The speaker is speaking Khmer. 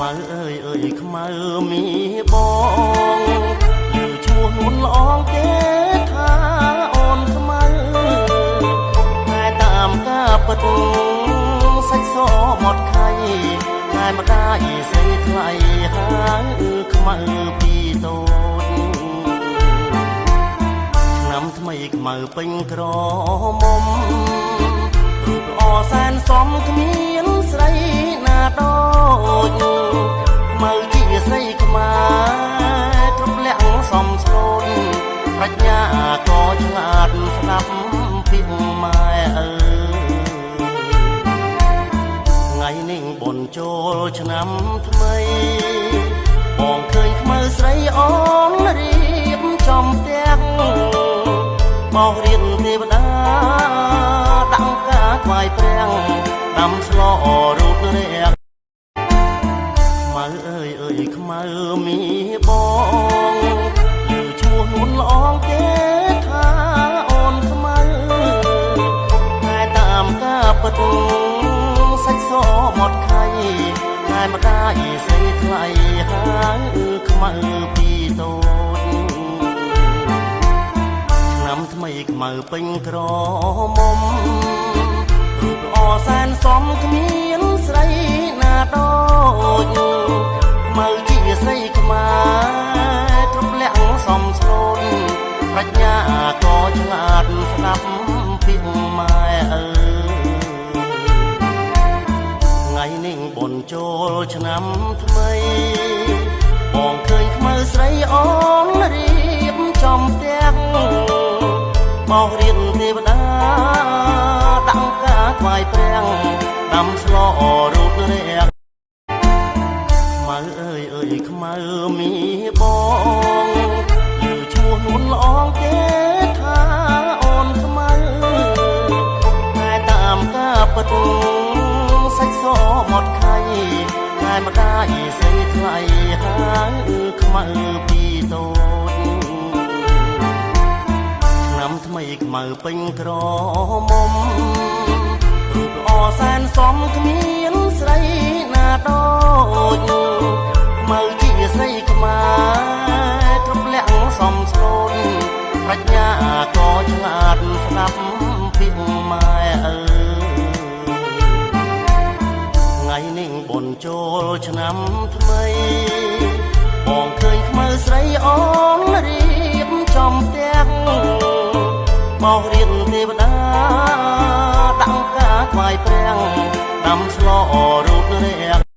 មើអើយអើយខ្មៅមីបងឮឈ្មោះនួនល្អងគេថាអូនខ្មៅតែតាមការពិតសាច់សមកខៃតែម្ដាយស្រីថ្លៃហើយខ្មៅពីតូចឆ្នាំថ្មីខ្មៅពេញក្រមុំរូបល្អសែនសមគ្មានស្រីណាដូចខ្មៅជាស្រីខ្មែរគ្រប់លក្ខសំស្លូនប្រាជ្ញាក៏ឆ្លាតស្ដាប់ពីម៉ែអើថ្ងៃនេះបុណ្យចូលឆ្នាំថ្មីបងឃើញខ្មៅស្រីអូនរៀបចំផ្ទះបោករៀនទេវតាដាក់ការថ្វាយព្រះដាំស្លរូតរះខ្មៅអើយអើយខ្មៅមីបងឮឈ្មោះនួនល្អងគេថាអូនខ្មៅតែតាមការពិតសាច់សមកខៃតែម្ដាយស្រីថ្លៃហើយខ្មៅពីតូចឆ្នាំថ្មីខ្មៅពេញក្រមុំរូបល្អសែនសមគ្មានស្រីណាដូចខ្មៅជាស្រីខ្មែរគ្រប់លក្ខសំស្លូនប្រាជ្ញាក៏ឆ្លាតស្ដាប់ពីម៉ែអើថ្ងៃនេះបុណ្យចូលឆ្នាំថ្មីបងឃើញខ្មៅស្រីអូនរៀបចំផ្ទះបោករៀនទេវតាដាក់ការថ្វាយព្រះដាំស្លរូតរះខ្មៅអើយអើយខ្មៅមីបងឮឈ្មោះនួនល្អងគេថាអូនខ្មៅតែតាមការពិតសាច់សមកខៃតែម្ដាយស្រីថ្លៃហើយខ្មៅពីតូចឆ្នាំថ្មីខ្មៅពេញក្រមុំរូបល្អសែនសមគ្មានស្រីណាដូចខ្មៅជាស្រីខ្មែរគ្រប់លក្ខសំស្លូនប្រាជ្ញាក៏ឆ្លាតស្ដាប់ពីម៉ែអើថ្ងៃនេះបុណ្យចូលឆ្នាំថ្មីបងឃើញខ្មៅស្រីអូនរៀបចំផ្ទះបោករៀនទេវតាដាក់ការថ្វាយព្រះដាំស្លរូតរះ